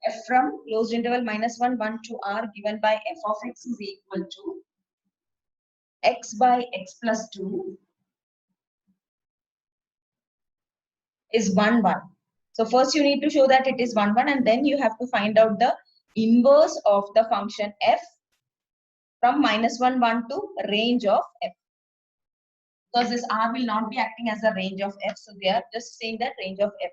f from closed interval -1, 1 to r given by f of x is equal to x by x plus 2 is 1, 1. So first you need to show that it is 1, 1, and then you have to find out the inverse of the function f from -1, 1 to range of f. Because this r will not be acting as a range of f, so they are just saying that range of f.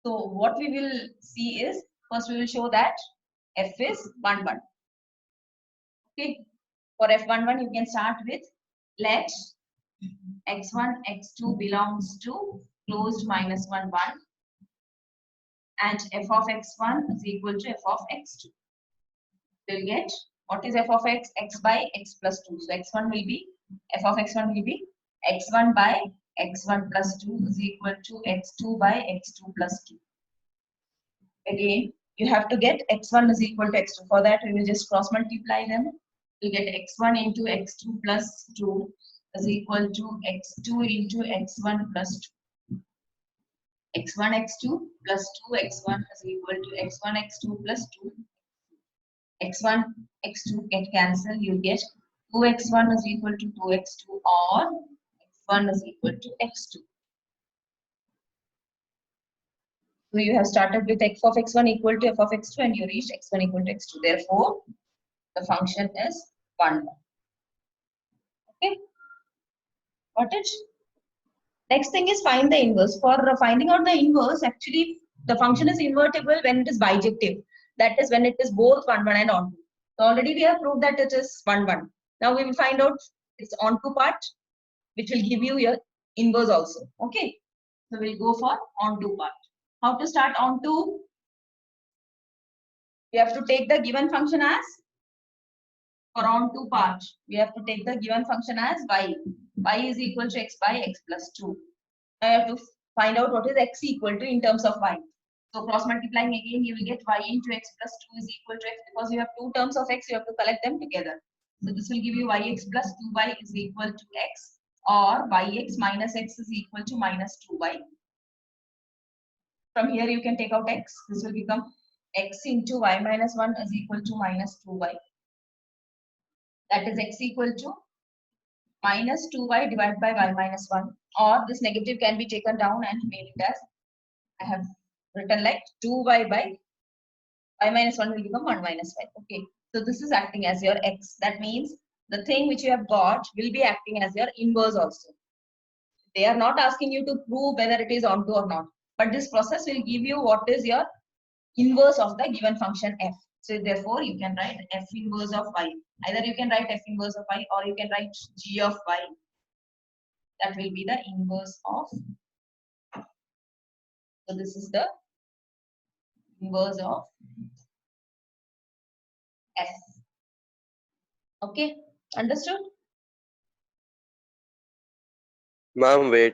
So what we will see is, first we will show that f is 1, 1. Okay, for f11 you can start with, let x1, x2 belongs to closed -1, 1, and f of x1 is equal to f of x2. We'll get, what is f of x? X by x plus 2. So x1 will be, f of x1 will be x1 by x1 plus 2 is equal to x2 by x2 plus 2. Again, you have to get x1 is equal to x2. For that, we will just cross multiply them. We get x1 into x2 plus 2 is equal to x2 into x1 plus 2. x1 x2 plus 2 x1 is equal to x1 x2 plus 2. x1 x2 get cancelled. You get 2x1 is equal to 2x2, or x1 is equal to x2. So you have started with f of x1 equal to f of x2, and you reached x1 equal to x2. Therefore, the function is 1, 1. Okay, got it? Next thing is find the inverse. For finding out the inverse, actually the function is invertible when it is bijective. That is when it is both 1, 1 and onto. So already we have proved that it is 1, 1. Now we will find out its onto part, which will give you your inverse also. Okay, so we'll go for onto part. How to start onto? We have to take the given function as, for onto part, we have to take the given function as y. Y is equal to x by x plus 2. Now you have to find out what is x equal to in terms of y. So cross multiplying again, you will get y into x plus 2 is equal to x. Because you have two terms of x, you have to collect them together. So this will give you yx plus 2y is equal to x, or yx minus x is equal to minus 2y. From here you can take out x. This will become x into y minus 1 is equal to minus 2y. That is x equal to minus 2y divided by y minus 1. Or this negative can be taken down and made it as, I have written like 2y by y minus 1 will become 1 minus y. Okay, so this is acting as your x. That means the thing which you have got will be acting as your inverse also. They are not asking you to prove whether it is onto or not, but this process will give you what is your inverse of the given function f. So therefore you can write f inverse of y. Either you can write f inverse of y, or you can write g of y. That will be the inverse of. So this is the inverse of f. Okay, understood? Ma'am, wait.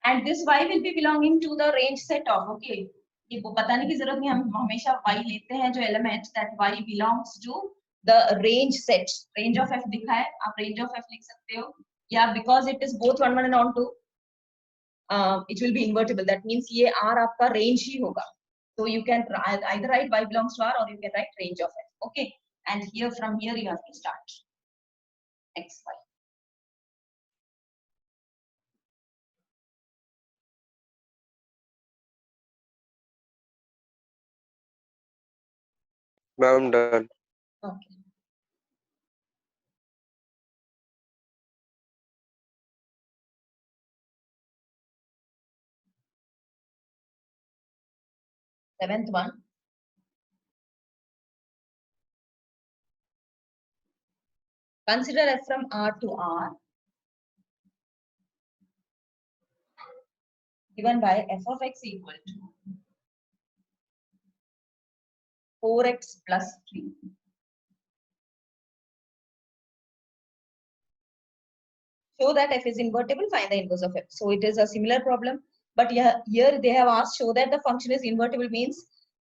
And this y will be belonging to the range set of. Okay, ये बताने की जरूरत नहीं, हम हमेशा y लेते हैं जो element, that y belongs to the range set. Range of f दिखा है, आप range of f लिख सकते हो, या because it is both 1, 1 and onto, it will be invertible. That means ये r आपका range ही होगा. So you can either write y belongs to r, or you can write range of f. Okay, and here from here you have to start x, y. Ma'am, done. Okay. Seventh one. Consider f from R to R given by f of x equal to 4x plus 3. Show that f is invertible, find the inverse of f. So it is a similar problem, but here they have asked show that the function is invertible. Means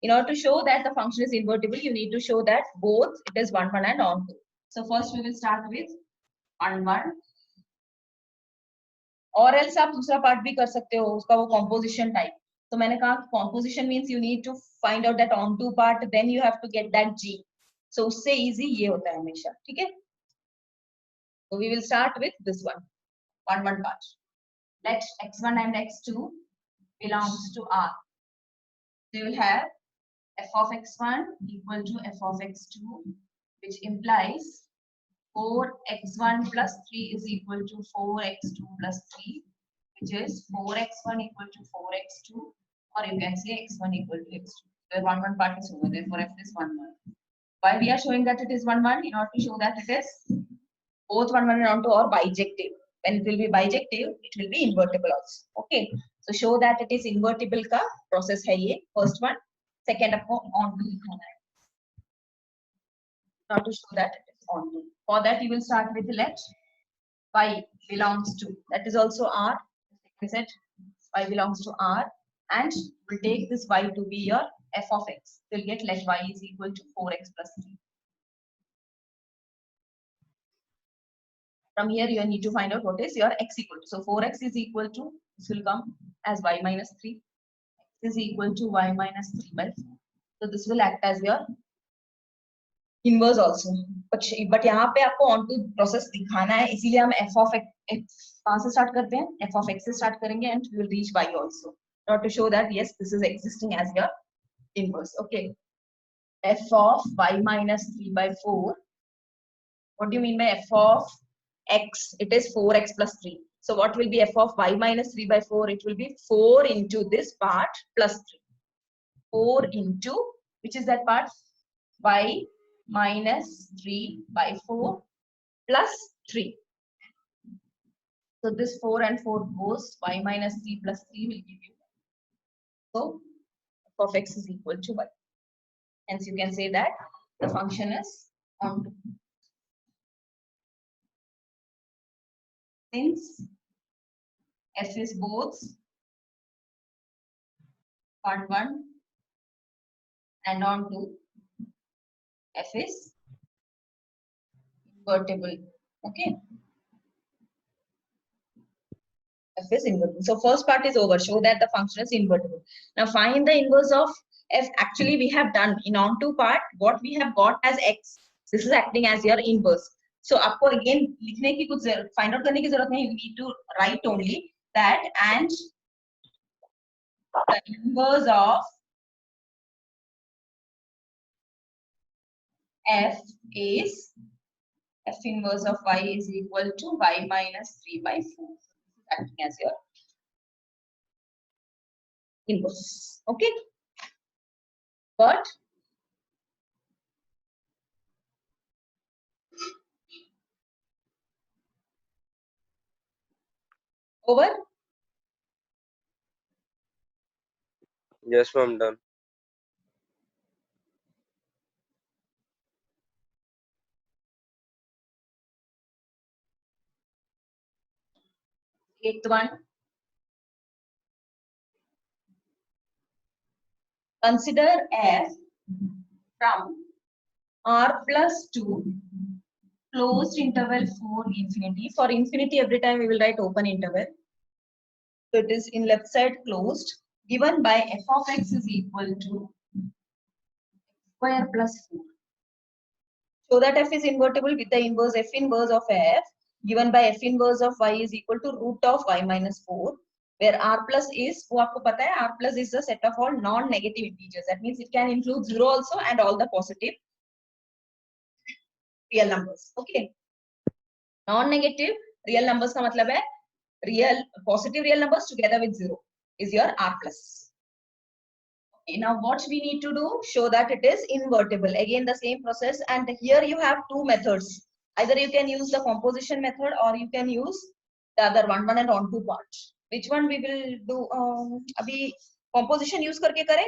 in order to show that the function is invertible, you need to show that both it is 1, 1 and onto. So first we will start with 1, 1. और else आप दूसरा part भी कर सकते हो, उसका वो composition type. तो मैंने कहा composition means you need to find out that onto part, then you have to get that G. So उससे easy ये होता है हमेशा, ठीक है? So we will start with this one part. Let x1 and x2 belongs to R. So you will have f of x1 equal to f of x2, which implies 4x1 plus 3 is equal to 4x2 plus 3, which is 4x1 equal to 4x2, or you can say x1 equal to x2. The 1 part is over, therefore f is 1 1. Why we are showing that it is 1 1? In order to show that it is both 1 1 and onto or bijective. When it will be bijective, it will be invertible also. Okay, so show that it is invertible का process है ये first one. Second आपको onto लिखना है. Now to show that it is onto. For that you will start with let y belongs to, that is also R. We said y belongs to R, and we'll take this y to be your f of x. We'll get let y is equal to 4x plus 3. From here you need to find out what is your x equal to. So 4x is equal to, this will come as y minus 3. X is equal to y minus 3 by 4. So this will act as your inverse also. But यहाँ पे आपको onto process दिखाना है, इसीलिए हम f of x कहाँ से start करते हैं? f of x से start करेंगे and we will reach y also. Not to show that yes, this is existing as your inverse. Okay. F of y minus 3 by 4. What do you mean by f of x? It is 4x plus 3. So what will be f of y minus 3 by 4? It will be 4 into this part plus 3. 4 into, which is that part? Y minus 3 by 4 plus 3. So this 4 and 4 goes, y minus 3 plus 3 will give you. So f of x is equal to y. Hence you can say that the function is onto. Since f is both part 1 and onto, f is invertible. Okay. F is invertible. So first part is over. Show that the function is invertible. Now find the inverse of f. Actually, we have done in onto part what we have got as x. This is acting as your inverse. So आपको again लिखने की कुछ find out करने की जरूरत नहीं. You need to write only that, and the inverse of f is f inverse of y is equal to y minus 3 by 4. Acting as your inverse. Okay. But over. Yes, ma'am, done. Eighth one. Consider f from r plus 2 closed interval for infinity. For infinity, every time we will write open interval. So it is in left side closed, given by f of x is equal to square plus 4. So that f is invertible with the inverse f inverse of f, given by f inverse of y is equal to root of y minus 4, where r plus is, wo aapko pata hai, r plus is the set of all non-negative integers. That means it can include 0 also and all the positive real numbers. Okay. Non-negative real numbers का मतलब है real positive real numbers together with 0 is your r plus. Okay, now what we need to do, show that it is invertible. Again the same process, and here you have two methods. Either you can use the composition method or you can use the other one and onto part. Which one we will do? अभी composition use करके करें?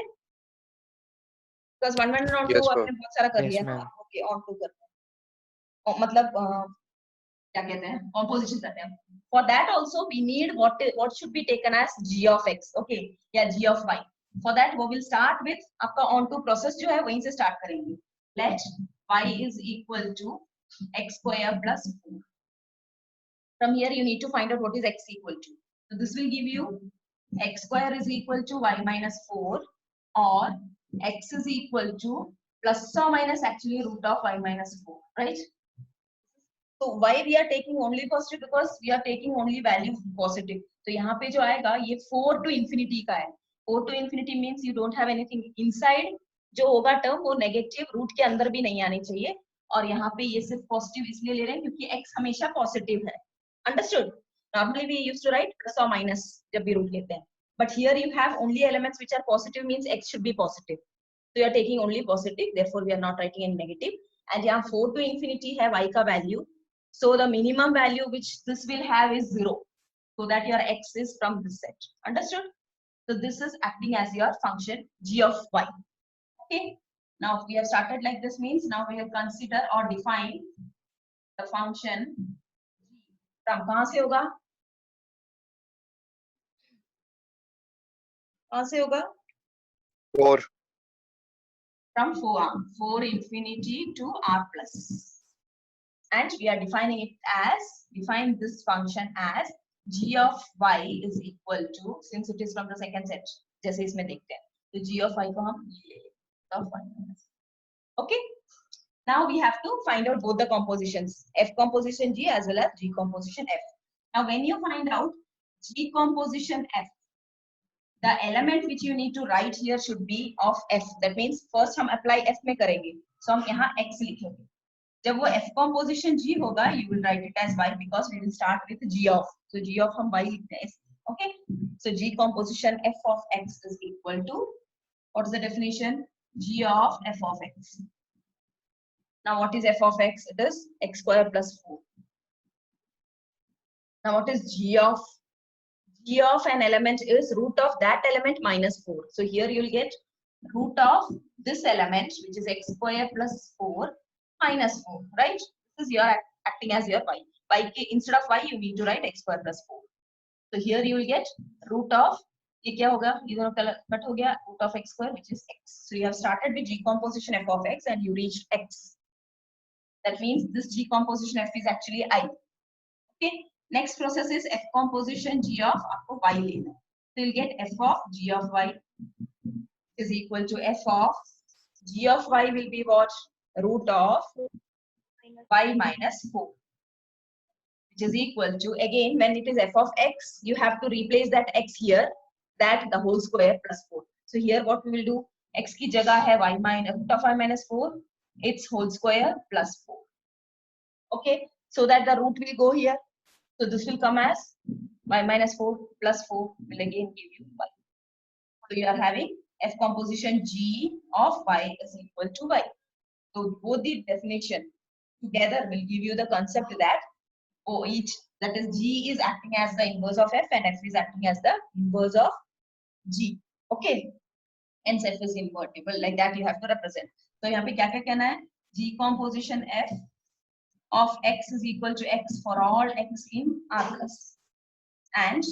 Because one and onto Yes, ma'am. आपने बहुत सारा कर Yes, लिया. ma'am. Okay, onto करते हैं. मतलब क्या कहते हैं? Composition करते हैं. For that also we need what should be taken as g of x. Okay, yeah, g of y. For that we will start with आपका onto process जो है वहीं से start करेंगे. Let y is equal to x square plus 4. From here you need to find out what is x equal to. So this will give you x square is equal to y minus 4 or x is equal to plus or minus actually root of y minus 4, right? So why we are taking only positive? Because we are taking only value positive. तो यहाँ पे जो आएगा ये 4 to infinity का है. 4 to infinity means you don't have anything inside. जो होगा टर्म वो नेगेटिव रूट के अंदर भी नहीं आनी चाहिए. और यहाँ पे ये सिर्फ पॉजिटिव इसलिए ले रहे हैं क्योंकि x हमेशा पॉजिटिव है. Understood? Normally we used to write plus or minus जब भी रूट लेते हैं. But here you have only elements which are positive means x should be positive. So you are taking only positive. Therefore we are not writing any negative. And यहाँ 4 to infinity है y का value. So the minimum value which this will have is 0. So that your x is from this set. Understood? So this is acting as your function g of y. Okay. Now we have started like this means now we will consider or define the function from कहाँ से होगा? कहाँ से होगा? 4. From 4 infinity to r plus. And we are defining it as, define this function as g of y is equal to, since it is from the second set, जैसे इसमें देखते हैं, तो g of y को हम of y minus. Okay. Now we have to find out both the compositions, f composition g as well as g composition f. Now when you find out g composition f, the element which you need to write here should be of f. That means first हम apply f में करेंगे, so हम यहाँ x लिखेंगे. जब वो f composition g होगा, you will write it as y because we will start with g of. So g of हम y लिखते हैं. Okay. So g composition f of x is equal to, what is the definition? G of f of x. Now what is f of x? It is x square plus 4. Now what is g of? G of an element is root of that element minus 4. So here you will get root of this element which is x square plus 4 minus 4, right? This is your acting as your y. Y instead of y you need to write x square plus 4. So here you will get root of, ये क्या होगा? इधर cut हो गया, root of x square which is x. So you have started with g composition f of x and you reached x. That means this g composition f is actually I. Okay. Next process is f composition g of आपको y लेना. So you'll get f of g of y is equal to f of g of y will be what? Root of y minus 4, which is equal to, again when it is f of x, you have to replace that x here, that the whole square plus 4. So here what we will do, x की जगह है y minus root of y minus 4, its whole square plus 4. Okay, so that the root will go here. So this will come as y minus 4 plus 4 will again give you y. So you are having f composition g of y is equal to y. So both the definition together will give you the concept that each, that is g is acting as the inverse of f and f is acting as the inverse of g. Okay. Hence f is invertible. Like that you have to represent. So यहाँ पे क्या क्या कहना है? G composition f of x is equal to x for all x in R plus. And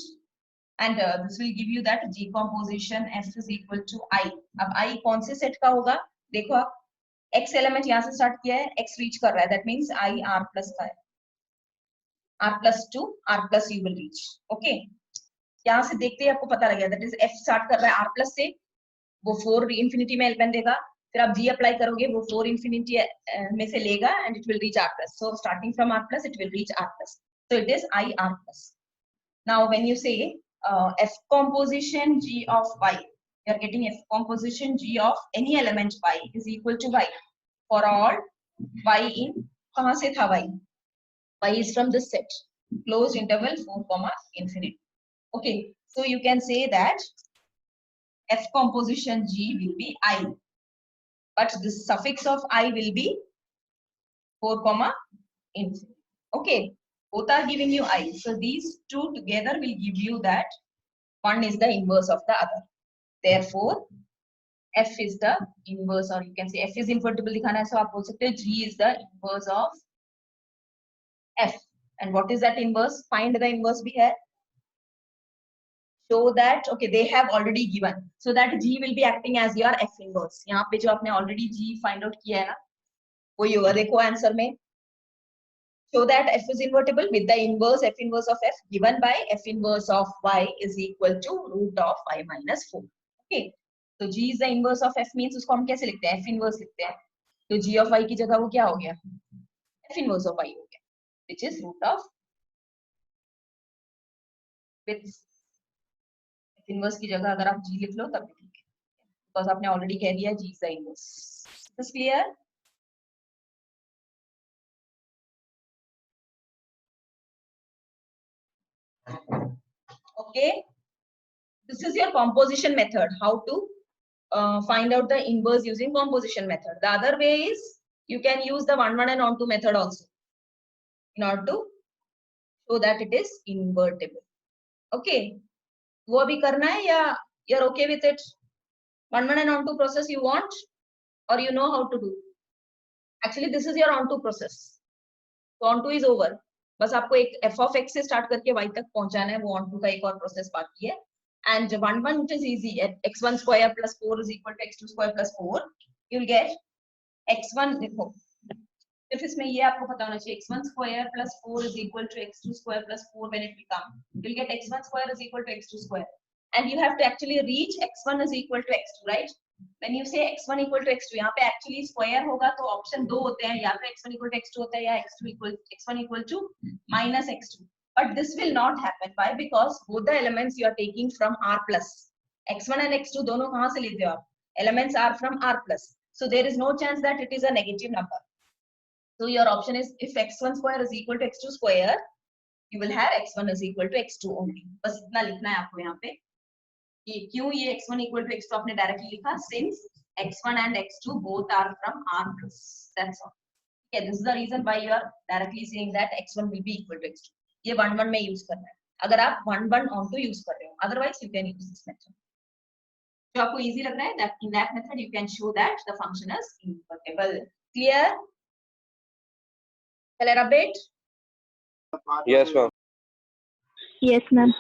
this will give you that G composition f is equal to I. अब I कौन से set का होगा? देखो आप x एलिमेंट यहाँ से start किया है, x रीच कर रहा है, that means I R plus का है. R plus to R plus you will reach. Okay. यहाँ से देखते ही आपको पता लग गया, that is f स्टार्ट कर रहा है R plus से, वो 4 इंफिनिटी में एलिमेंट देगा, फिर आप g अप्लाई करोगे, वो 4 इंफिनिटी में से लेगा and it will reach R plus. So starting from R plus it will reach R plus. So it is I R plus. Now when you say f composition g of y, you are getting f composition g of any element y is equal to y for all y in, कहाँ से था y? Y is from this set, closed interval 4 comma infinity. Okay, so you can say that f composition g will be I, but this suffix of I will be 4 comma infinity. Okay, both are giving you I. So these two together will give you that one is the inverse of the other. Therefore, f is the inverse, or you can say f is invertible दिखाना है, so आप बोल सकते हैं g is the inverse of f. And what is that inverse? Find the inverse भी है. So that, okay, they have already given, so that g will be acting as your f inverse. यहाँ पे जो आपने already g find out किया है ना, वही होगा. देखो आंसर में show that f is invertible with the inverse f inverse of f given by f inverse of y is equal to root of y minus 4. Okay, so g is the inverse of f means उसको हम कैसे लिखते हैं, f inverse लिखते हैं. तो g of y की जगह वो क्या हो गया, f inverse of y हो गया, which is root of with f inverse की जगह अगर आप g लिख लो तब भी ठीक है, because आपने already कह दिया g is the inverse. Is this clear? Okay, this is your composition method, how to find out the inverse using composition method. The other way is you can use the 1 1 and onto method also in order to show that it is invertible. Okay, वो अभी करना है या you're okay with it? 1 1 and onto process you want, or you know how to do? Actually this is your onto process, so onto is over. बस आपको एक f of x से start करके y तक पहुंचाना है, वो onto का एक और process बाकी है. And 1 1 it is easy, at x1 square plus 4 is equal to x2 square plus 4, you'll get x1, देखो if इसमें ये आपको पता होना चाहिए, x1 square plus 4 is equal to x2 square plus 4, when it will come, you'll get x1 square is equal to x2 square, and you have to actually reach x1 is equal to x2, right? When you say x1 equal to x2, यहाँ पे actually square होगा तो option दो होते हैं, या तो x1 equal to x2 होता है या x1 equal to minus x2. But this will not happen. Why? Because both the elements you are taking from R plus. x1 and x2 दोनों कहाँ से लेते हो आप? Elements are from R plus. So there is no chance that it is a negative number. So your option is, if x1 square is equal to x2 square, you will have x1 is equal to x2 only. बस इतना लिखना है आपको यहाँ पे. कि क्यों ये x1 equal to x2 आपने डायरेक्टली लिखा, since x1 and x2 both are from R plus. That's all. Okay, this is the reason why you are directly saying that x1 will be equal to x2. ये 1 1 में use करना है अगर आप 1 1 onto use कर रहे हो, otherwise you can use this method. जो आपको इजी लग रहा है, that in that method you can show that the function is invertible. Clear? Clear a bit? Yes, ma'am. Yes, ma'am.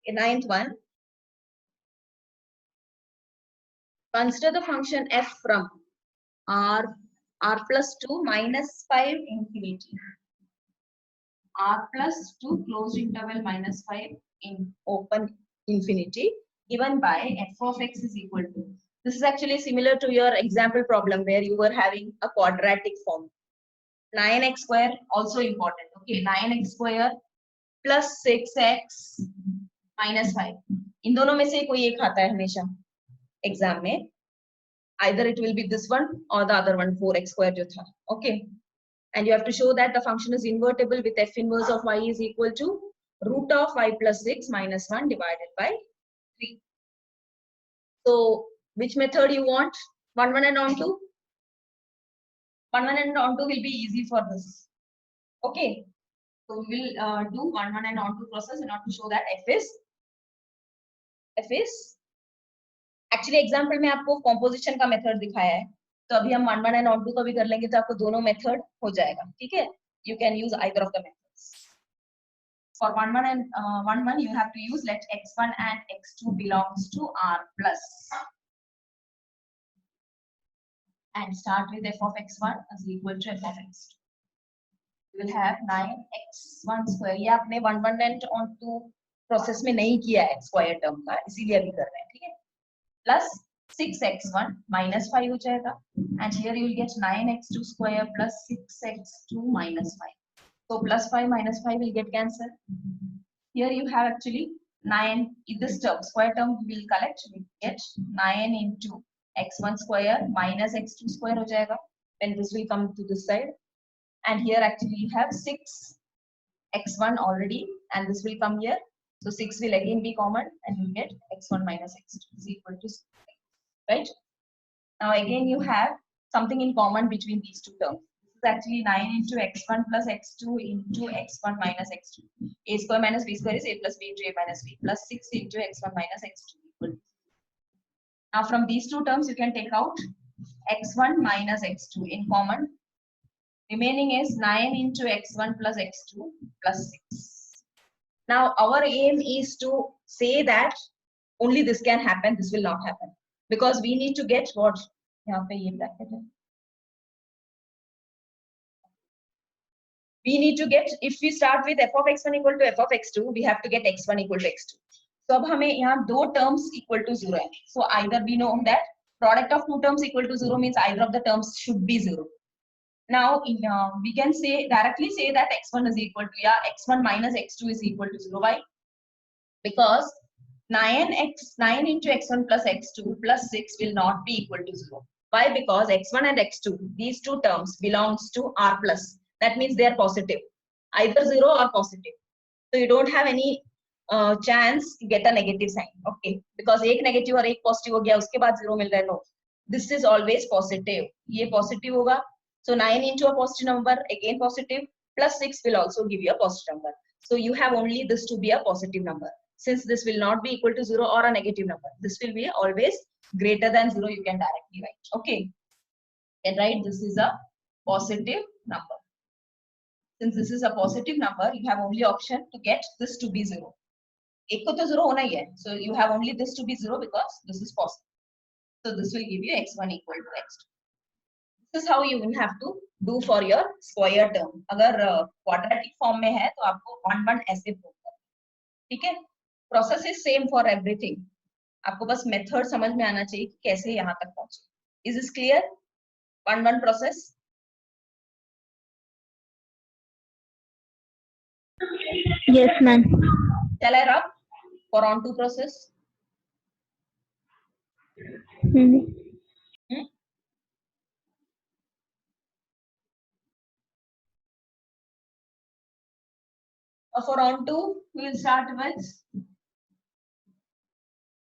In ninth one, consider the function f from r plus 2 minus 5 infinity, r plus 2 closed interval minus 5 in open infinity, given by f of x is equal to. This is actually similar to your example problem where you were having a quadratic form. 9x square also important. Okay, 9x square plus 6x minus 5. इन दोनों में से कोई एक आता है हमेशा exam में. Either it will be this one or the other one, 4x square जो था. Okay, and you have to show that the function is invertible with f inverse of y is equal to root of y plus 6 minus 1 divided by 3. So which method you want? 1 1 and onto? 1 1 and onto will be easy for this. Okay, so we will do 1 1 and onto process in order to show that f is actually example में आपको composition का method दिखाया है, तो अभी हम 1 1 and onto का भी कर लेंगे तो आपको दोनों method हो जाएगा. ठीक है, you can use either of the methods. For 1 1 and 1 1 you have to use let x1 and x2 belongs to R plus, and start with f of x1 is equal to f of x2. You will have 9x1 square. ये आपने 1 1 and onto process में नहीं किया है square term का, इसीलिए अभी कर रहे हैं. ठीक है, plus 6x1 minus 5 हो जाएगा, and here you will get 9x2 square plus 6x2 minus 5. So plus 5 minus 5 will get cancelled. Here you have actually 9, this term square term will collect, we get 9 into x1 square minus x2 square हो जाएगा, then this will come to this side, and here actually you have 6x1 already, and this will come here. So 6 will again be common, and you get x1 minus x2 is equal to 6, right? Now again you have something in common between these two terms. This is actually 9 into x1 plus x2 into x1 minus x2. A square minus b square is a plus b into a minus b, plus 6 into x1 minus x2 equal to. Now from these two terms you can take out x1 minus x2 in common. Remaining is 9 into x1 plus x2 plus 6. Now our aim is to say that only this can happen, this will not happen, because we need to get what यहाँ पे ये bracket है. We need to get, if we start with f of x1 equal to f of x2, we have to get x1 equal to x2. So अब हमें यहाँ दो terms equal to 0 है. So either we know that product of two terms equal to 0 means either of the terms should be 0. Now we can say directly say that x1 is equal to, yeah, x1 minus x2 is equal to 0. Why? Because 9 into x1 plus x2 plus 6 will not be equal to 0. Why? Because x1 and x2, these two terms belongs to r plus. That means they are positive, either 0 or positive. So you don't have any chance to get a negative sign. Okay, because एक negative और एक positive हो गया, उसके बाद 0 मिल रहा है. No, this is always positive. ये positive होगा. So 9 into a positive number, again positive, plus 6 will also give you a positive number. So you have only this to be a positive number. Since this will not be equal to 0 or a negative number, this will be always greater than 0, you can directly write. Okay, and write this is a positive number. Since this is a positive number, you have only option to get this to be 0. एक को तो 0 होना ही है. So you have only this to be 0 because this is positive. So this will give you x1 equal to x2. This is how you will have to do for your square term. अगर quadratic form में है तो आपको 1 ऐसे prove करना. ठीक है? Process is same for everything. आपको बस method समझ में आना चाहिए कि कैसे यहाँ तक पहुंचे. Is this clear? 1 process. Yes, ma'am. Shall I rub for on to process? For on to, we will start with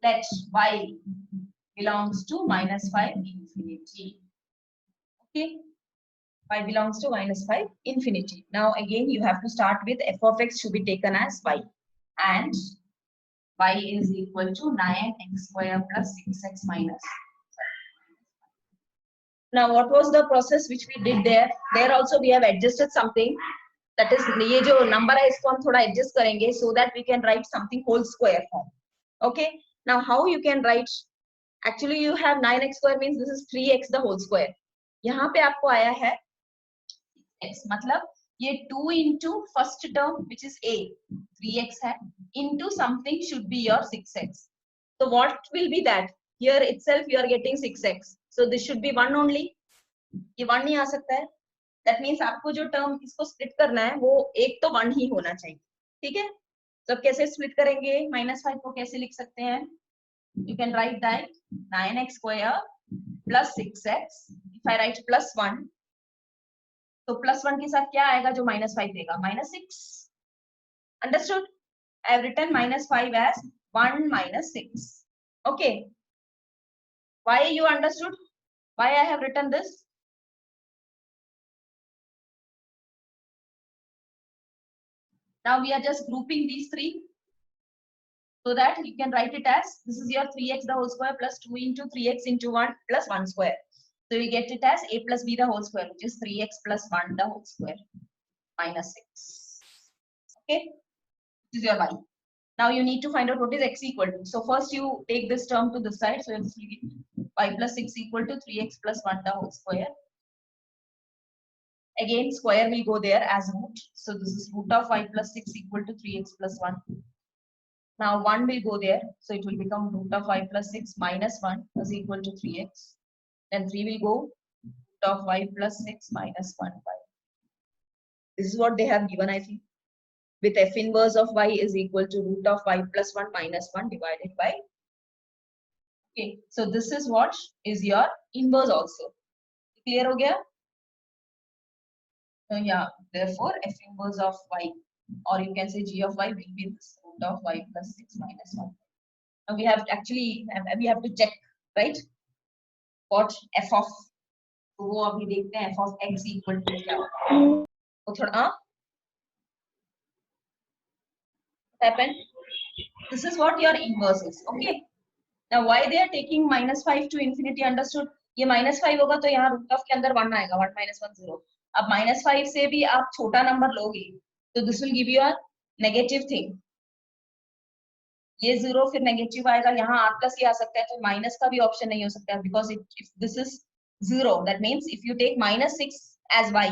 let y belongs to -5 infinity. Okay, y belongs to -5 infinity. Now again you have to start with f of x should be taken as y, and y is equal to 9x square plus 6x minus. Now what was the process which we did there? There also we have adjusted something. That is, ये जो number है इसको हम थोड़ा adjust करेंगे so that we can write something whole square form. Okay. Now how you can write? Actually you have 9x square means this is 3x the whole square. यहाँ पे आपको आया है x, मतलब ये 2 into first term which is a 3x है into something should be your 6x. So what will be that? Here itself you are getting 6x. So this should be 1 only. ये 1 नहीं आ सकता है. That means आपको जो term इसको split करना है वो एक तो 1 ही होना चाहिए. ठीक है? तो कैसे स्प्लिट करेंगे? -5 को कैसे लिख सकते हैं? You can write that 9x square plus 6x. If I write +1, तो +1 के साथ क्या आएगा जो -5 देगा? -6. Understood? I have written -5 as 1 minus 6. Okay. Why you understood? Why I have written this? Now we are just grouping these three so that you can write it as this is your 3x the whole square plus 2 into 3x into 1 plus 1 square. So we get it as a plus b the whole square, which is 3x plus 1 the whole square minus 6. Okay, this is your y. Now you need to find out what is x equal to. So first you take this term to this side. So this will be y plus 6 equal to 3x plus 1 the whole square. Again, square will go there as root. So this is root of y plus 6 equal to 3x plus 1. Now 1 will go there. So it will become root of y plus 6 minus 1 is equal to 3x. Then 3 will go root of y plus 6 minus 1y. This is what they have given, I think. With f inverse of y is equal to root of y plus 1 minus 1 divided by. Okay. So this is what is your inverse also. Clear ho gaya? So yeah, therefore f inverse of y, or you can say g of y will be this root of y plus 6 minus 1. Now we have actually we have to check, right? What f of, तो वो अभी देखते हैं f of x equal to क्या होगा. तो थोड़ा happen. This is what your inverse is. Okay. Now why they are taking -5 to infinity? Understood? ये -5 होगा तो यहाँ root of के अंदर 1 आएगा. 1 minus 1 0. अब -5 से भी आप छोटा नंबर लोगे तो this will give you a negative thing, ये 0 फिर नेगेटिव आएगा, यहाँ r प्लस ये आ सकता है, तो माइनस का भी ऑप्शन नहीं हो सकता, because if this is 0, that means if you take -6 as y,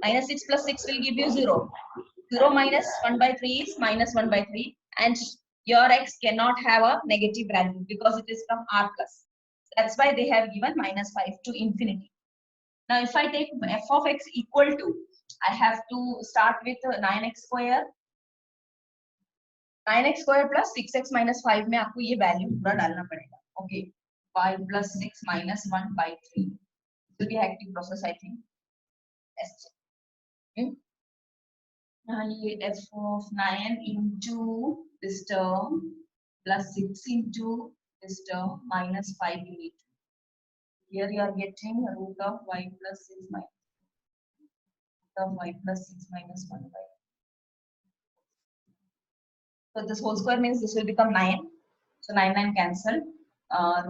-6 plus 6 will give you 0. 0 minus 1 by 3 is -1 by 3, and your x cannot have a negative value because it is from r plus. That's why they have given -5 to infinity. Now if I take f of x equal to, I have to start with 9x square. 9x square plus 6x minus 5 में आपको ये value पूरा डालना पड़ेगा. Okay, y plus 6 minus 1 by 3. It will be a hectic process, I think. Yes. ये f of 9 into this term plus 6 into this term minus 5 you need. Here you are getting root of y plus 6 minus root of y plus 6 minus 1 by. So this whole square means this will become 9. So 9 cancel.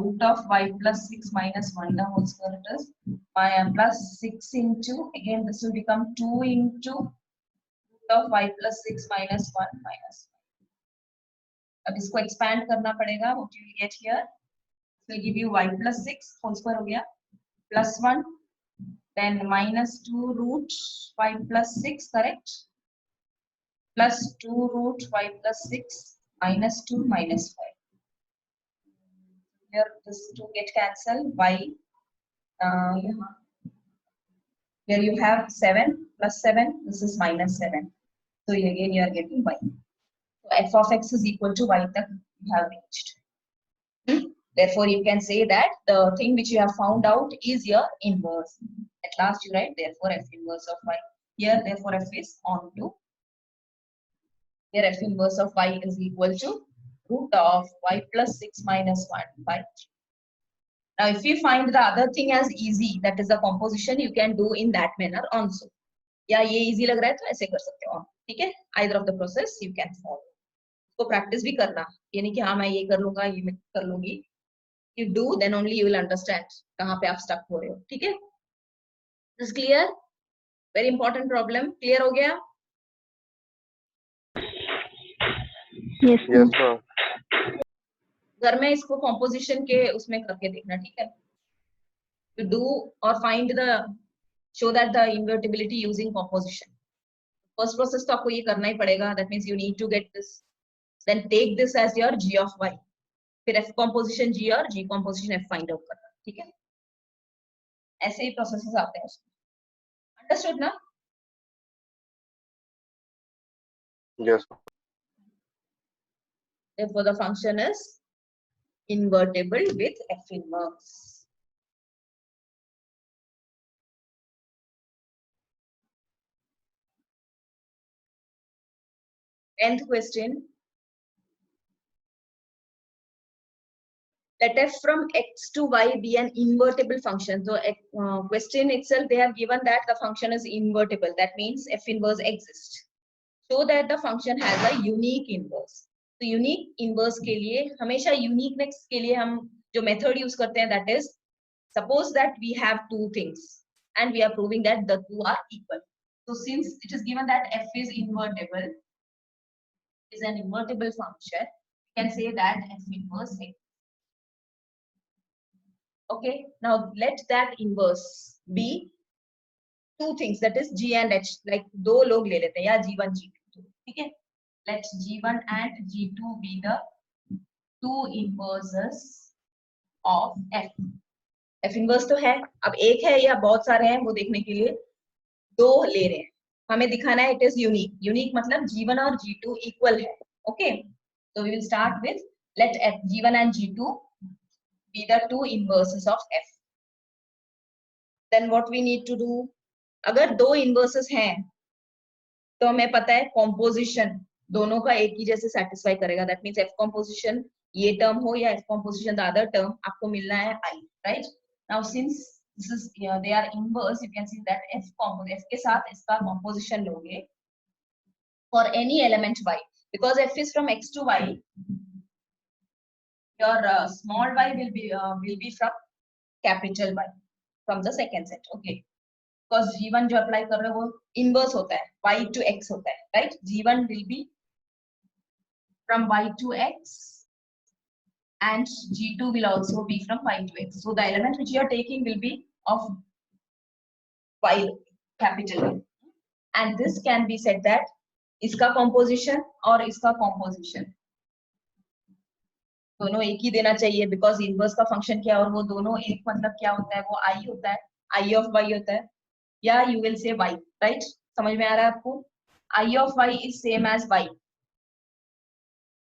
Root of y plus 6 minus 1 the whole square it is. Plus 6 into, again this will become 2 into root of y plus 6 minus 1 minus 1. अब इसको expand करना पड़ेगा. What you will get here? It will give you y plus 6 whole square हो गया. Plus 1. Then minus 2 root y plus 6, correct? Plus 2 root y plus 6 minus 2 minus 5. Here this 2 get cancelled. Y here you have 7 plus 7. This is minus 7. So again you are getting y. So f of x is equal to y that you have reached. Therefore you can say that the thing which you have found out is your inverse. At last you write therefore f inverse of y. Here therefore f is onto. Here f inverse of y is equal to root of y plus 6 minus 1 by 3. Now if you find the other thing as easy, that is the composition, you can do in that manner also. या ये easy लग रहा है तो ऐसे कर सकते हो, ठीक है? Either of the process you can follow. तो practice भी करना, ये नहीं कि हाँ मैं ये कर लूँगा, ये मैं कर लूँगी. You do, then only you will understand कहाँ पे आप stuck हो रहे हो, ठीक है? This is clear? Very important problem. Clear हो गया? Yes, Yes, ma'am. ma'am. घर में इसको composition के उसमें करके देखना, ठीक है? To do or find the, show that the invertibility using composition. First process तो आपको ये करना ही पड़ेगा. That means you need to get this. Then take this as your g of y. फिर f composition g और g composition f find out करना, ठीक है? ऐसे ही processes आते हैं उसमें. Understood ना? Yes, ma'am. Therefore the function is invertible with f inverse. Nth question. Let f from x to y be an invertible function. So question itself they have given that the function is invertible. That means f inverse exists. So that the function has a unique inverse. तो unique inverse के लिए हमेशा uniqueness के लिए हम जो method use करते हैं, that is suppose that we have two things and we are proving that the two are equal. So since it is given that f is invertible, is an invertible function, you can say that f inverse x. Okay, now let that inverse be two things, that is g and h. Like दो लोग ले लेते हैं, या g1 g2, ठीक है? Let g1 and g2 be the two inverses of f. f inverse तो है, अब एक है या बहुत सारे हैं वो देखने के लिए दो ले रहे हैं. हमें दिखाना है it is unique. Unique मतलब g1 और g2 equal है. Okay, so we will start with let f g1 and g2 be the two inverses of f. Then what we need to do? अगर दो inverses हैं तो हमें पता है composition दोनों का एक ही जैसे satisfy करेगा. That means f composition ये term हो या f composition the other term, आपको मिलना है I, right? Now since this is they are inverse, you can see that f के साथ इसका composition लोगे for any element y, because f is from x to y. Your small y will be from capital Y from the second set. Okay, because g1 जो apply कर रहे हो वो inverse होता है, y to x होता है, right? g1 will be from y to x, and G2 will also be from y to x. So the element which you are taking will be of y, capital Y. And this can be said that इसका composition और इसका composition दोनों एक ही देना चाहिए, because inverse का function क्या है और वो दोनों एक मतलब क्या होता है, वो I होता है, I of y होता है, या you will say y, right? समझ में आ रहा है आपको? I of y is same as y,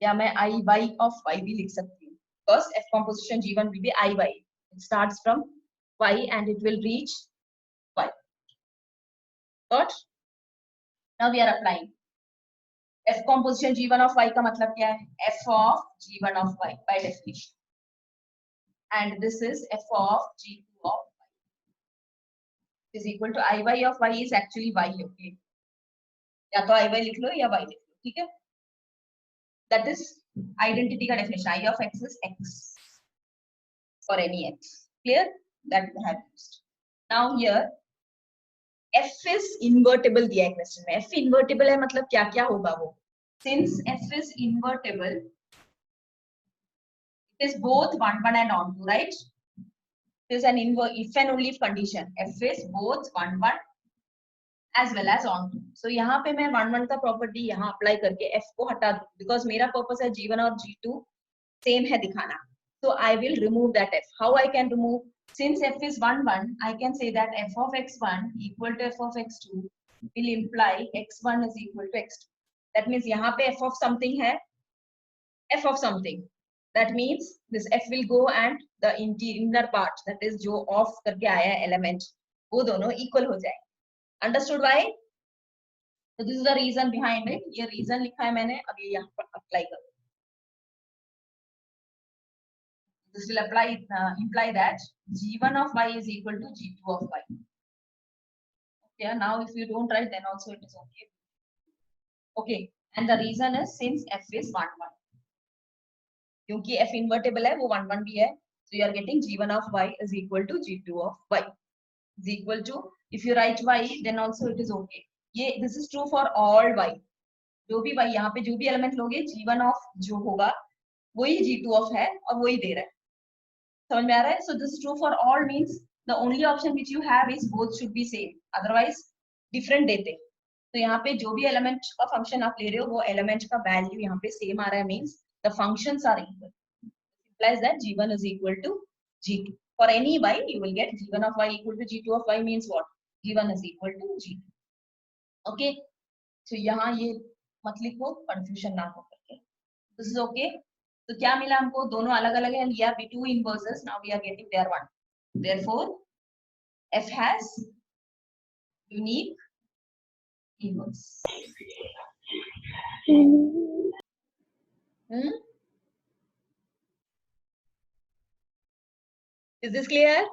या मैं I y of y भी लिख सकती हूँ, because f composition G1 will be I y. It starts from y and it will reach y. Got? Now we are applying. F composition G1 of y का मतलब क्या है? F of G1 of y by definition. And this is F of G2 of y is equal to Iy of y is actually y, okay? या तो Iy लिख लो या y लिख लो, ठीक है? That is identity का definition. I of x is x for any x. Clear? That we have used. Now here f is invertible दिया है question में. f invertible है मतलब क्या क्या होगा वो? Since f is invertible, it is both 1 1 and on 2, right? It is an if and only if condition. F is both 1 1 as well as on 2. So यहाँ पे मैं 1 1 का property यहाँ apply करके f को हटा दूँ, because मेरा purpose है G1 और G2 same है दिखाना. So I will remove that f. How I can remove? Since f is 1 1, I can say that f of x1 equal to f of x2 will imply x1 is equal to x2. That means यहाँ पे f of something है, f of something. That means this f will go and the inner part, that is जो off करके आया है element, वो दोनों equal हो जाए. Understood why? So this is the reason behind it. ये reason लिखा है मैंने, अब ये यहाँ पर apply करो. This will imply that G1 of y is equal to G2 of y. Okay, now if you don't write, then also it is okay. Okay, and the reason is since f is 1 1. क्योंकि f invertible है, वो 1 1 भी है. So you are getting G1 of y is equal to G2 of y is equal to, if you write y, then also it is okay. ये this is true for all y. जो भी y यहाँ पे जो भी element लोगे, G1 of जो होगा वही G2 of है और वही दे रहा है. समझ में आ रहा है? So this is true for all means the only option which you have is both should be same, otherwise different देते. तो यहाँ पे जो भी element का function आप ले रहे हो, वो element का value यहाँ पे same आ रहा है, means the functions are equal. Implies that G1 is equal to G2. For any y, you will get G1 of y equal to G2 of y means what? G1 is equal to G2. Okay. So यहाँ ये मत लिखो, confusion ना हो करके. This is okay. तो क्या मिला हमको? दोनों अलग अलग है, लिया भी two inverses. Now we are getting their one. Therefore, f has unique inverse. Is this clear?